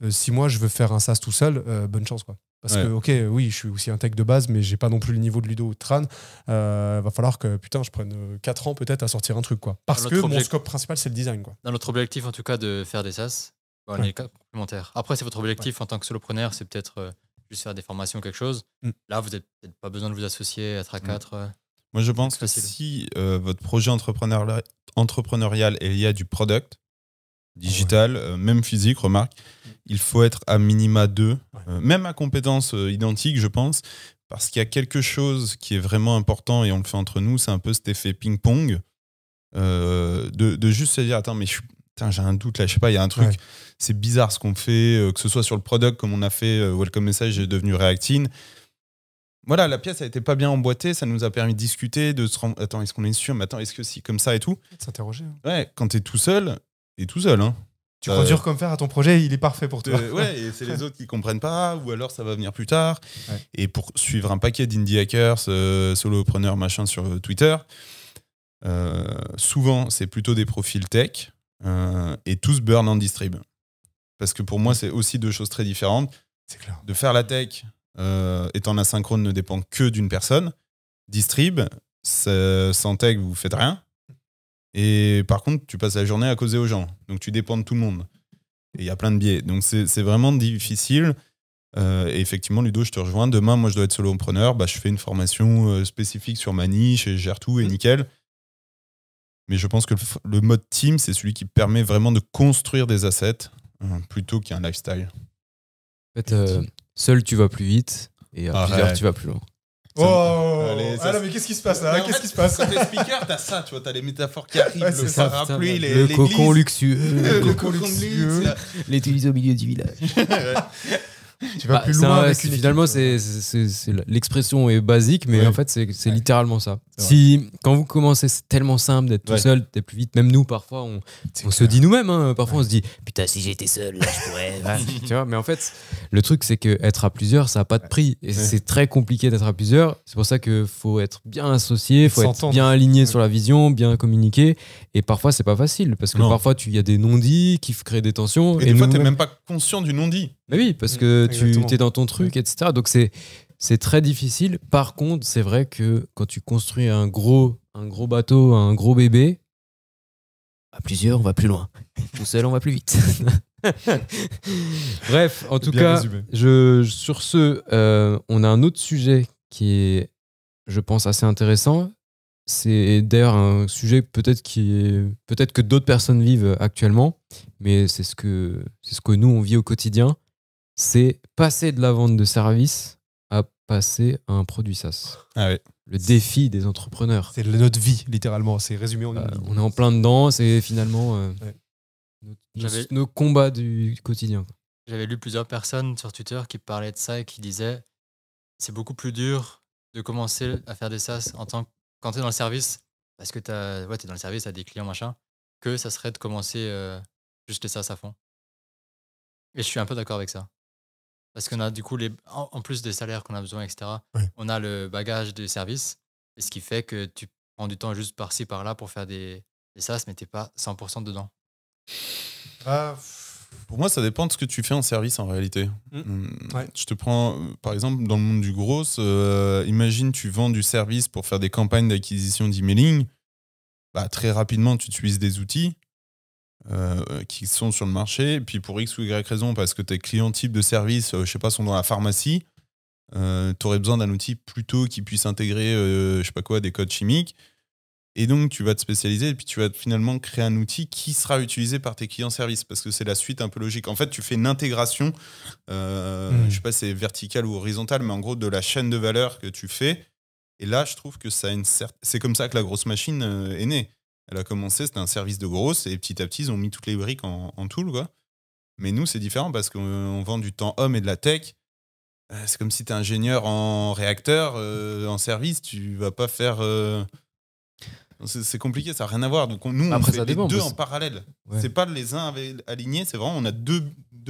Si moi, je veux faire un SaaS tout seul, bonne chance, quoi. Parce que, ok, oui, je suis aussi un tech de base, mais j'ai pas non plus le niveau de Ludo ou de Tran. Va falloir que, je prenne 4 ans peut-être à sortir un truc, quoi. Parce que mon scope principal, c'est le design, quoi. Dans notre objectif, en tout cas, de faire des SaaS, on est complémentaires. Après, c'est votre objectif en tant que solopreneur, c'est peut-être juste faire des formations ou quelque chose. Là, vous n'avez peut-être pas besoin de vous associer, être à 4. Moi, je pense que si votre projet entrepreneurial est lié à du product, digital, même physique, remarque, il faut être à minima 2, même à compétences identiques, je pense, parce qu'il y a quelque chose qui est vraiment important et on le fait entre nous, c'est un peu cet effet ping-pong, de juste se dire, attends, mais j'ai un doute là, je sais pas, il y a un truc, c'est bizarre ce qu'on fait, que ce soit sur le product, comme on a fait Welcome Message est devenu Reactine. Voilà, la pièce a été pas bien emboîtée, ça nous a permis de discuter, de se rendre, attends, est-ce qu'on est sûr, mais attends, est-ce que si, comme ça et tout. De s'interroger. Ouais, quand t'es tout seul, hein. Tu crois dur comme fer à ton projet, il est parfait pour toi. Ouais, et c'est les autres qui comprennent pas, ou alors ça va venir plus tard. Et pour suivre un paquet d'indie hackers, solopreneurs, machin sur Twitter, souvent c'est plutôt des profils tech et tous burn en distrib. Parce que pour moi, c'est aussi deux choses très différentes. C'est clair. De faire la tech étant asynchrone ne dépend que d'une personne. Distrib, sans tech, vous faites rien. Et par contre, tu passes la journée à causer aux gens. Donc, tu dépends de tout le monde. Et il y a plein de biais. Donc, c'est vraiment difficile. Et effectivement, Ludo, je te rejoins. Demain, moi, je dois être solopreneur. Je fais une formation spécifique sur ma niche et je gère tout et nickel. Mais je pense que le mode team, c'est celui qui permet vraiment de construire des assets plutôt qu'un lifestyle. En fait, seul, tu vas plus vite et à plusieurs, tu vas plus loin. Allez, non, mais qu'est-ce qui se passe là? Qu'est-ce qui se passe? Quand t'es speaker, t'as ça, tu vois, t'as les métaphores qui arrivent, le parapluie, le cocon luxueux, le cocon luxueux, l'église au milieu du village. Tu vas plus loin avec une finalement, l'expression est basique, mais en fait, c'est littéralement ça. Quand vous commencez, c'est tellement simple d'être tout seul, t'es plus vite. Même nous, parfois, on se dit nous-mêmes, parfois on se dit putain, si j'étais seul, là, je pourrais. Tu vois, mais en fait, le truc, c'est qu'être à plusieurs, ça n'a pas de prix. Et c'est très compliqué d'être à plusieurs. C'est pour ça qu'il faut être bien associé, il faut être bien aligné sur la vision, bien communiquer. Et parfois, c'est pas facile parce que parfois, il y a des non-dits qui créent des tensions. Et des fois, t'es même pas conscient du non-dit. Mais oui, parce que tu es dans ton truc, etc. Donc c'est très difficile. Par contre, c'est vrai que quand tu construis un gros bateau, un gros bébé, à plusieurs, on va plus loin. Tout seul, on va plus vite. Bref, en tout cas, sur ce, on a un autre sujet qui est, je pense, assez intéressant. C'est d'ailleurs un sujet peut-être que d'autres personnes vivent actuellement, mais c'est ce que nous, on vit au quotidien. C'est passer de la vente de services à passer à un produit SaaS. Ah ouais. le défi des entrepreneurs. C'est notre vie, littéralement. C'est résumé en une ligne. On est en plein dedans, c'est finalement nos combats du quotidien. J'avais lu plusieurs personnes sur Twitter qui parlaient de ça et qui disaient c'est beaucoup plus dur de commencer à faire des SaaS quand tu es dans le service, parce que tu es dans le service, tu as des clients, machin, que ça serait de commencer juste les SaaS à fond. Et je suis un peu d'accord avec ça. Parce qu'on a du coup, en plus des salaires qu'on a besoin, etc., on a le bagage des services, et ce qui fait que tu prends du temps juste par-ci, par-là pour faire des SaaS, mais tu n'es pas 100% dedans. Pour moi, ça dépend de ce que tu fais en service en réalité. Je te prends, par exemple, dans le monde du gros, imagine tu vends du service pour faire des campagnes d'acquisition d'emailing. Bah, très rapidement, tu utilises des outils qui sont sur le marché. Et puis pour X ou Y raison, parce que tes clients type de service, je sais pas, sont dans la pharmacie, tu aurais besoin d'un outil plutôt qui puisse intégrer, je sais pas quoi, des codes chimiques. Et donc, tu vas te spécialiser et puis tu vas finalement créer un outil qui sera utilisé par tes clients service parce que c'est la suite un peu logique. En fait, tu fais une intégration, je sais pas si c'est verticale ou horizontale, mais en gros, de la chaîne de valeur que tu fais. Et là, je trouve que ça a c'est comme ça que la grosse machine est née. Elle a commencé, c'était un service de grosse et petit à petit, ils ont mis toutes les briques en tool, quoi. Mais nous, c'est différent parce qu'on vend du temps homme et de la tech. C'est comme si tu es ingénieur en réacteur, en service, tu vas pas faire... C'est compliqué, ça n'a rien à voir. Donc nous, on fait les deux en parallèle. Ouais. C'est pas les uns alignés, c'est vraiment, on a deux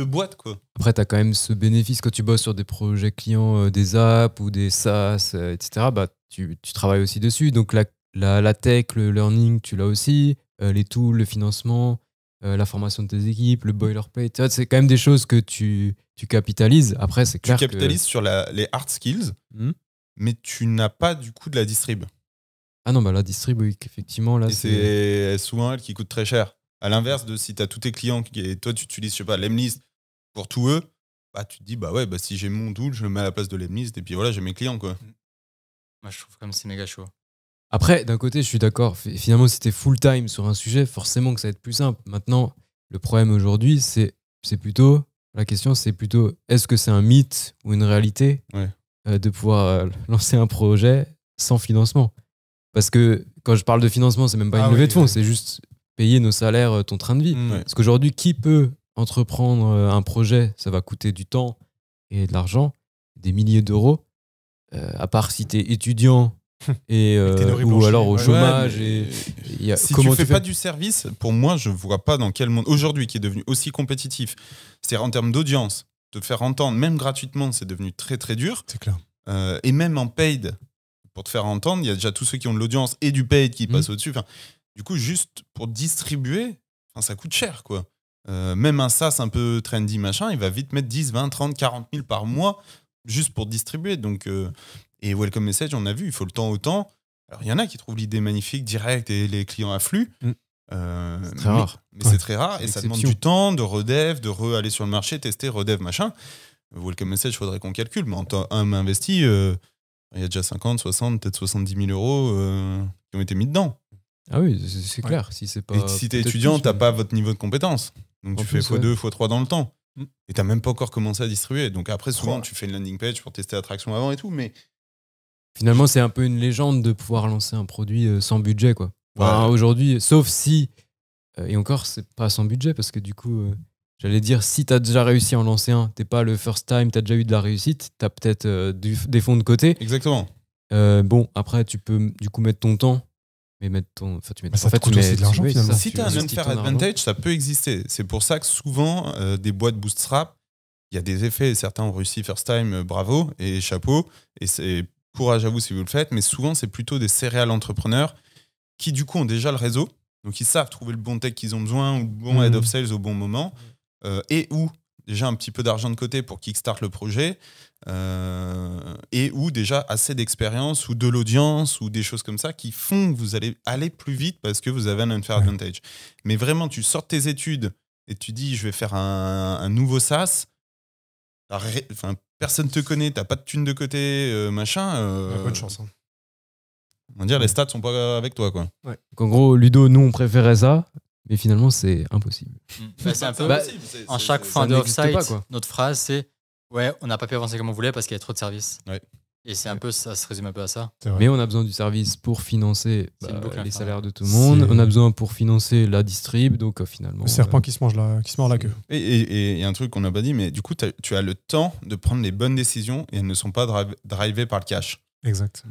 boîtes, quoi. Après, tu as quand même ce bénéfice quand tu bosses sur des projets clients, des apps ou des SaaS, etc. Bah, tu travailles aussi dessus. Donc la tech, le learning, tu l'as aussi. Les tools, le financement, la formation de tes équipes, le boilerplate. C'est quand même des choses que tu capitalises. Après, c'est clair que... Tu capitalises sur les hard skills, mais tu n'as pas du coup de la distrib. Ah non, bah la distrib, oui, effectivement. Là, c'est souvent elle qui coûte très cher. À l'inverse de si tu as tous tes clients et toi, tu utilises, je sais pas, Lemlist pour tous eux, bah, tu te dis, bah ouais, bah, si j'ai mon tool, je le mets à la place de Lemlist et puis voilà, j'ai mes clients, quoi. Moi, je trouve comme c'est méga chaud. Après, d'un côté, je suis d'accord. Finalement, si t'es full-time sur un sujet, forcément que ça va être plus simple. Maintenant, le problème aujourd'hui, c'est plutôt... La question, c'est plutôt, est-ce que c'est un mythe ou une réalité de pouvoir lancer un projet sans financement ? Parce que quand je parle de financement, c'est même pas une levée de fonds, c'est juste payer nos salaires, ton train de vie. Parce qu'aujourd'hui, qui peut entreprendre un projet ? Ça va coûter du temps et de l'argent, des milliers d'euros. À part si t'es étudiant ou alors au chômage. Si tu fais pas du service, pour moi, je vois pas dans quel monde aujourd'hui qui est devenu aussi compétitif. C'est-à-dire en termes d'audience, te faire entendre, même gratuitement, c'est devenu très très dur. C'est clair. Et même en paid. Pour te faire entendre, il y a déjà tous ceux qui ont de l'audience et du paid qui passent au-dessus. Enfin, du coup, juste pour distribuer, ça coûte cher, quoi. Même un SaaS un peu trendy, machin, il va vite mettre 10, 20, 30, 40 000 par mois juste pour distribuer. Donc, et Welcome Message, on a vu, il faut le temps au temps. Alors, il y en a qui trouvent l'idée magnifique, direct, et les clients affluent. C'est très rare. Mais c'est très rare et ça demande du temps de redev, de aller sur le marché, tester, redev, machin. Welcome Message, il faudrait qu'on calcule, mais en temps investi... il y a déjà 50, 60, peut-être 70 000 euros qui ont été mis dedans. Ah oui, c'est clair. Si c'est pas. Et si t'es étudiant, t'as pas votre niveau de compétence. Donc tu fais x2, x3 dans le temps. Et t'as même pas encore commencé à distribuer. Donc après, souvent, tu fais une landing page pour tester l'attraction avant et tout. Mais finalement, c'est un peu une légende de pouvoir lancer un produit sans budget, quoi. Enfin, aujourd'hui, sauf si. Et encore, c'est pas sans budget parce que du coup. J'allais dire, si t'as déjà réussi à en lancer un, t'es pas le first time, t'as déjà eu de la réussite, t'as peut-être des fonds de côté. Exactement. Bon, après, tu peux du coup mettre ton temps, mais mettre ton... Enfin, tu mets... ça te coûte aussi de l'argent, finalement. Si t'as un unfair advantage, ça peut exister. C'est pour ça que souvent, des boîtes bootstrap, il y a des effets, et certains ont réussi first time, bravo, et chapeau, et c'est courage à vous si vous le faites, mais souvent, c'est plutôt des serial entrepreneurs qui, du coup, ont déjà le réseau, donc ils savent trouver le bon tech qu'ils ont besoin, ou le bon head of sales au bon moment, et ou déjà un petit peu d'argent de côté pour kickstart le projet, et ou déjà assez d'expérience ou de l'audience ou des choses comme ça qui font que vous allez aller plus vite parce que vous avez un unfair advantage. Mais vraiment, tu sors tes études et tu dis je vais faire un nouveau SaaS, personne te connaît, t'as pas de thune de côté, machin. Bonne chance. Hein. On va dire les stats sont pas avec toi, quoi. Donc en gros, Ludo, nous on préférait ça. Mais finalement, c'est impossible. C'est un peu impossible. En chaque fin de off-site, notre phrase, c'est ouais, on n'a pas pu avancer comme on voulait parce qu'il y a trop de services. Ouais. Et c'est un peu, ça se résume un peu à ça. Mais on a besoin du service pour financer les salaires de tout le monde. C'est- On a besoin pour financer la distrib. Donc finalement. Le serpent qui se mord la queue. Et il y a un truc qu'on n'a pas dit, mais du coup, tu as le temps de prendre les bonnes décisions et elles ne sont pas drivées par le cash. Exact.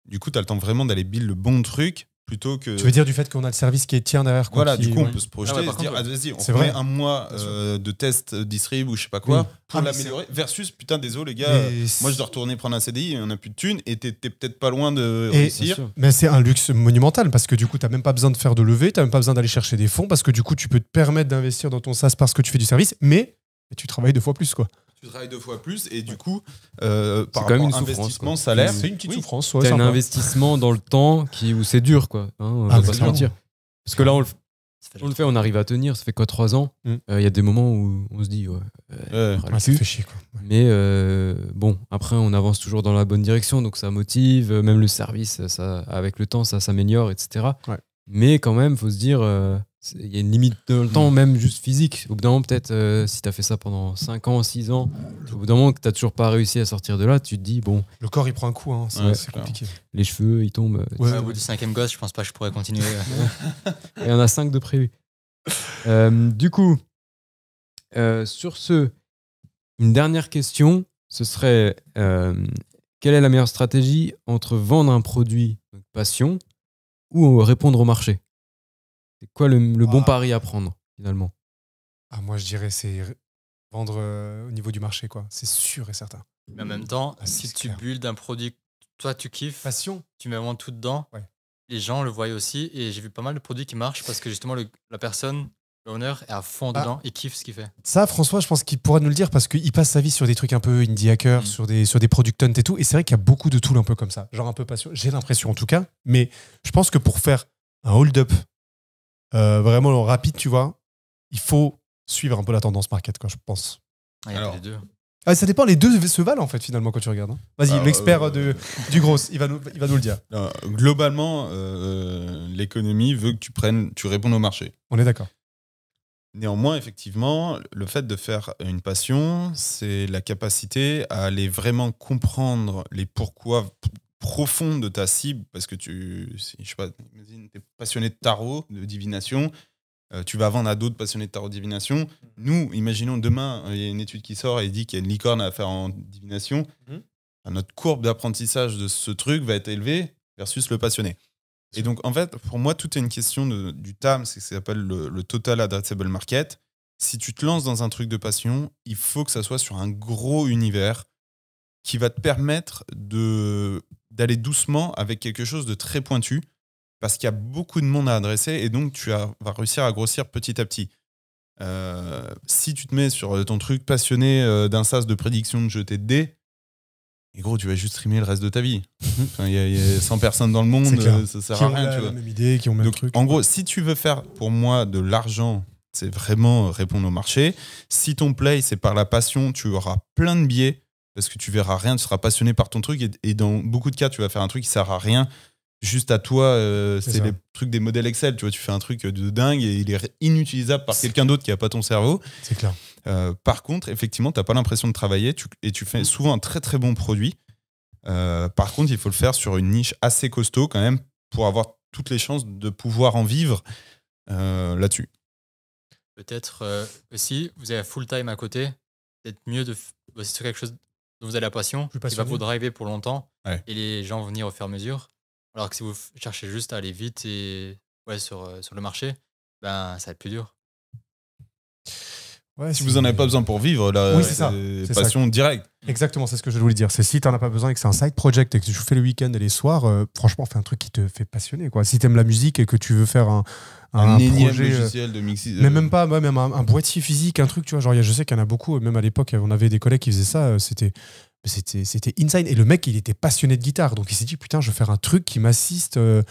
Du coup, tu as le temps vraiment d'aller build le bon truc plutôt que. Tu veux dire du fait qu'on a le service qui est tien derrière, quoi, Voilà, qui- du coup, on ouais. peut se projeter Ah ouais, et par se dire, contre, vas-y, on c'est fait vrai. un mois Bien sûr. de test distrib ou je sais pas quoi Oui. pour Ah, mais l'améliorer. Versus, putain, désolé les gars, Mais moi je dois retourner prendre un CDI et on n'a plus de thunes et t'es peut-être pas loin de Et- réussir. Mais c'est un luxe monumental parce que du coup, tu n'as même pas besoin de faire de levée, tu n'as même pas besoin d'aller chercher des fonds parce que du coup, tu peux te permettre d'investir dans ton SaaS parce que tu fais du service, mais tu travailles 2 fois plus, quoi. Tu travailles 2 fois plus et du coup, par quand rapport même à une souffrance, investissement, quoi. salaire, C'est une petite oui. souffrance. Ouais, T'as un sympa. investissement dans le temps où c'est dur, quoi. Hein, on Ah, va mais pas se clairement. mentir. Parce que là, on le Ça fait fait, on arrive à tenir. Ça fait quoi, 3 ans. Il Mm. y a des moments où on se dit, Ouais. ras le Ouais, ça cul. fait chier, quoi. Mais bon, après, on avance toujours dans la bonne direction, donc ça motive. Même le service, ça, avec le temps, ça s'améliore, etc. Ouais. Mais quand même, faut se dire, il y a une limite dans le temps, même juste physique. Au bout d'un moment, peut-être, si tu as fait ça pendant 5 ans, 6 ans, au bout d'un moment que tu n'as toujours pas réussi à sortir de là, tu te dis, bon, Le corps, il prend un coup, hein. Ouais, C'est clair. compliqué. les cheveux, ils tombent. Ouais, Au bout du 5e gosse, je pense pas que je pourrais continuer. Il y en a 5 de prévus. Du coup, sur ce, une dernière question, ce serait quelle est la meilleure stratégie entre vendre un produit donc passion ou répondre au marché? C'est quoi le bon Ah. pari à prendre finalement? Ah, moi, je dirais c'est vendre au niveau du marché, quoi. C'est sûr et certain. Mais en même temps, Ah, si c'est tu clair. builds un produit, toi tu kiffes, Passion. tu mets vraiment tout dedans, Ouais. les gens le voient aussi. Et j'ai vu pas mal de produits qui marchent parce que justement la personne, l'owner, est à fond Ah. dedans, il kiffe ce qu'il fait. Ça, François, je pense qu'il pourra nous le dire parce qu'il passe sa vie sur des trucs un peu indie hacker, sur des product hunt et tout. Et c'est vrai qu'il y a beaucoup de tools un peu comme ça. Genre un peu passion. J'ai l'impression en tout cas. Mais je pense que pour faire un hold-up vraiment rapide, tu vois, il faut suivre un peu la tendance market, quoi, je pense. Ah, il y a Alors. les deux. Ah, ça dépend, les deux se valent en fait finalement quand tu regardes. Hein. Vas-y, Alors, l'expert du gros, il va nous le dire. Globalement, l'économie veut que tu répondes au marché. On est d'accord. Néanmoins, effectivement, le fait de faire une passion, c'est la capacité à aller vraiment comprendre les pourquoi profonds de ta cible, parce que je sais pas, imagine, t'es passionné de tarot, de divination, tu vas vendre à d'autres passionnés de tarot, de divination. Nous, imaginons demain, il y a une étude qui sort et dit qu'il y a une licorne à faire en divination. Notre courbe d'apprentissage de ce truc va être élevée versus le passionné. Et donc, en fait, pour moi, tout est une question du TAM, c'est ce que ça s'appelle le Total Addressable Market. Si tu te lances dans un truc de passion, il faut que ça soit sur un gros univers qui va te permettre d'aller doucement avec quelque chose de très pointu, parce qu'il y a beaucoup de monde à adresser, et donc tu vas réussir à grossir petit à petit. Si tu te mets sur ton truc passionné d'un sas de prédiction de jeter de dés, et gros, tu vas juste streamer le reste de ta vie. Il y a 100 personnes dans le monde, C'est clair. ça sert Qui à ont rien. Tu la vois. même idée, qui ont le même Donc, truc. en gros, si tu veux faire, pour moi, de l'argent, c'est vraiment répondre au marché. Si ton play, c'est par la passion, tu auras plein de biais, parce que tu verras rien, tu seras passionné par ton truc, et dans beaucoup de cas, tu vas faire un truc qui sert à rien. Juste à toi, c'est ça. les trucs des modèles Excel. Tu vois, tu fais un truc de dingue et il est inutilisable par quelqu'un d'autre qui n'a pas ton cerveau. C'est clair. Par contre, effectivement, tu n'as pas l'impression de travailler et tu fais souvent un très très bon produit. Par contre, il faut le faire sur une niche assez costaud quand même pour avoir toutes les chances de pouvoir en vivre là-dessus. Peut-être aussi, vous avez full time à côté, peut-être mieux de bosser sur quelque chose dont vous avez la passion, Plus qui va passionné. vous driver pour longtemps, Ouais. et les gens vont venir au fur et à mesure. Alors que si vous cherchez juste à aller vite et sur le marché, ben, ça va être plus dur. Ouais, Si vous n'en avez pas besoin pour vivre, là, Oui, c'est ça. C'est passion directe. Exactement, c'est ce que je voulais dire. C'est si tu n'en as pas besoin et que c'est un side project et que tu fais le week-end et les soirs, franchement, fais un truc qui te fait passionner, quoi. Si tu aimes la musique et que tu veux faire un énième projet, logiciel de mixing. mais même pas, ouais, même un boîtier physique, un truc, tu vois. Genre, je sais qu'il y en a beaucoup, même à l'époque, on avait des collègues qui faisaient ça, c'était insane. Et le mec, il était passionné de guitare. Donc, il s'est dit, putain, je vais faire un truc qui m'assiste et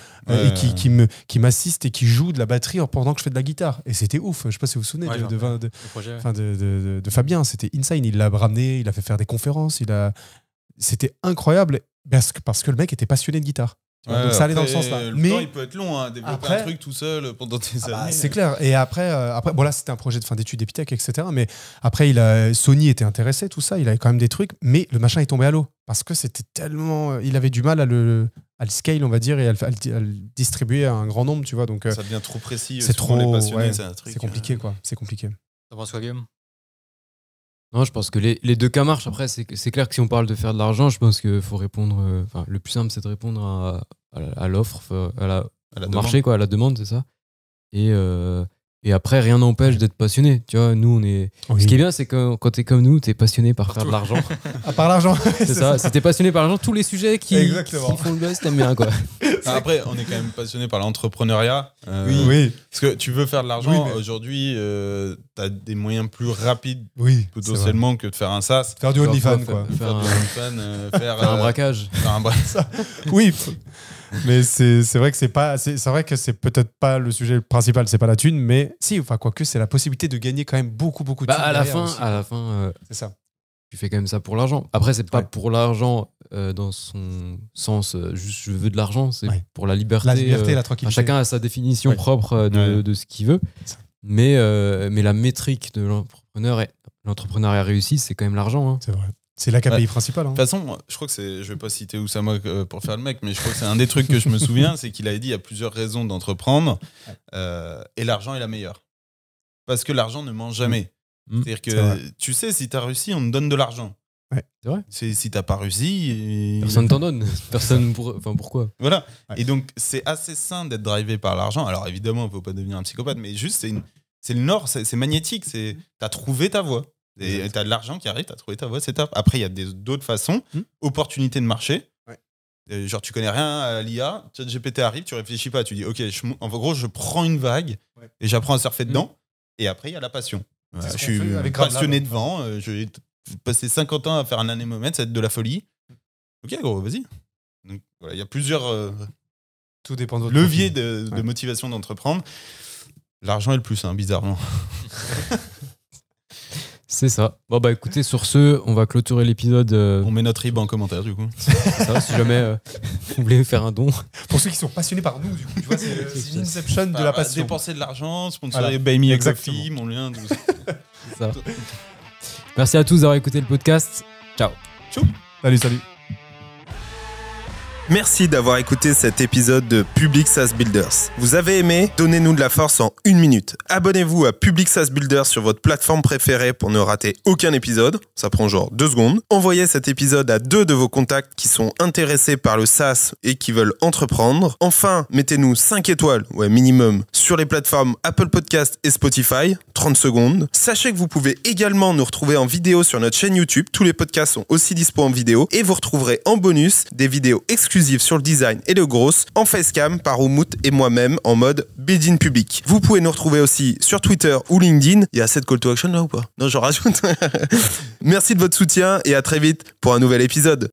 qui m'assiste et qui joue de la batterie pendant que je fais de la guitare. Et c'était ouf. Je sais pas si vous vous souvenez Ouais, de le projet, ouais. enfin, de Fabien. C'était insane. Il l'a ramené, il a fait faire des conférences. C'était incroyable parce que le mec était passionné de guitare. Donc ça allait dans le sens là. Mais temps, il peut être long, hein, développer après, un truc tout seul pendant des années. C'est clair. Et après, bon là c'était un projet de fin d'études Epitech, etc. Mais après, Sony était intéressé, tout ça. Il avait quand même des trucs, mais le machin est tombé à l'eau parce que c'était tellement, il avait du mal à le scale, on va dire, et à le distribuer à un grand nombre, tu vois. Donc ça devient trop précis. C'est trop, les passionnés, ouais, c'est un truc. C'est compliqué, quoi. C'est compliqué. T'en penses quoi, Guillaume? Non, je pense que les deux cas marchent. Après, c'est clair que si on parle de faire de l'argent, je pense qu'il faut répondre. Le plus simple, c'est de répondre à l'offre, au marché, quoi, à la demande, c'est ça. Et après, rien n'empêche d'être passionné. Tu vois, nous, on est. Oui. Ce qui est bien, c'est que quand t'es comme nous, t'es passionné par faire de l'argent. À part l'argent. C'est ça. Si t'es passionné par l'argent, tous les sujets qui font le buzz, t'aimes bien, quoi. Après, on est quand même passionné par l'entrepreneuriat. Oui. Parce que tu veux faire de l'argent, aujourd'hui, t'as des moyens plus rapides potentiellement que de faire un SaaS. Faire du OnlyFans, quoi. Faire Faire un braquage. Oui. Mais c'est vrai que c'est peut-être pas le sujet principal, c'est pas la thune, mais si, enfin quoique c'est la possibilité de gagner quand même beaucoup de thunes. À la fin, c'est ça. Tu fais quand même ça pour l'argent. Après, c'est pas pour l'argent dans son sens juste je veux de l'argent, c'est pour la liberté. La liberté, la tranquillité. Chacun a sa définition propre de ce qu'il veut. Mais la métrique de l'entrepreneuriat réussi, c'est quand même l'argent. Hein. C'est vrai. C'est la KPI principale. De toute façon, je crois que c'est. Je vais pas citer Oussama pour faire le mec, mais je crois que c'est un des trucs que je me souviens, c'est qu'il avait dit il y a plusieurs raisons d'entreprendre et l'argent est la meilleure. Parce que l'argent ne mange jamais. C'est-à-dire que tu sais, si tu as réussi, on te donne de l'argent. Ouais, c'est vrai. Si t'as pas réussi. Personne t'en donne. Pourquoi? Voilà. Ouais. Et donc, c'est assez sain d'être drivé par l'argent. Alors évidemment, il faut pas devenir un psychopathe, mais juste, c'est le nord, c'est magnétique. T'as trouvé ta voie. Et t'as de l'argent qui arrive, t'as trouvé ta voie, c'est top. Après, il y a d'autres façons. Opportunité de marché. Ouais. Genre, tu connais rien à l'IA, ChatGPT arrive, tu réfléchis pas. Tu dis, OK, en gros, je prends une vague et j'apprends à surfer dedans. Et après, il y a la passion. Je suis passionné de vent. Je vais passer 50 ans à faire un anémomètre, ça va être de la folie. OK, gros, vas-y. Donc, voilà, il y a plusieurs tout dépend de leviers de motivation d'entreprendre. L'argent est le plus, bizarrement. C'est ça. Bon, bah écoutez, sur ce, on va clôturer l'épisode. On met notre RIB en commentaire, du coup. C'est ça, si jamais vous voulez faire un don. Pour ceux qui sont passionnés par nous, du coup, tu vois, c'est l'inception de la passion. Dépenser de l'argent, sponsoriser Buy Me a Coffee, mon lien, tout ça. C'est ça. Merci à tous d'avoir écouté le podcast. Ciao. Salut. Merci d'avoir écouté cet épisode de Public SaaS Builders. Vous avez aimé? Donnez-nous de la force en 1 minute. Abonnez-vous à Public SaaS Builders sur votre plateforme préférée pour ne rater aucun épisode. Ça prend genre 2 secondes. Envoyez cet épisode à 2 de vos contacts qui sont intéressés par le SaaS et qui veulent entreprendre. Enfin, mettez-nous 5 étoiles, minimum, sur les plateformes Apple Podcast et Spotify. 30 secondes. Sachez que vous pouvez également nous retrouver en vidéo sur notre chaîne YouTube. Tous les podcasts sont aussi dispo en vidéo et vous retrouverez en bonus des vidéos exclusives sur le design et le gros en facecam par Oumout et moi-même en mode build-in public. Vous pouvez nous retrouver aussi sur Twitter ou LinkedIn. Il y a cette call to action là ou pas? Non, j'en rajoute. Merci de votre soutien et à très vite pour un nouvel épisode.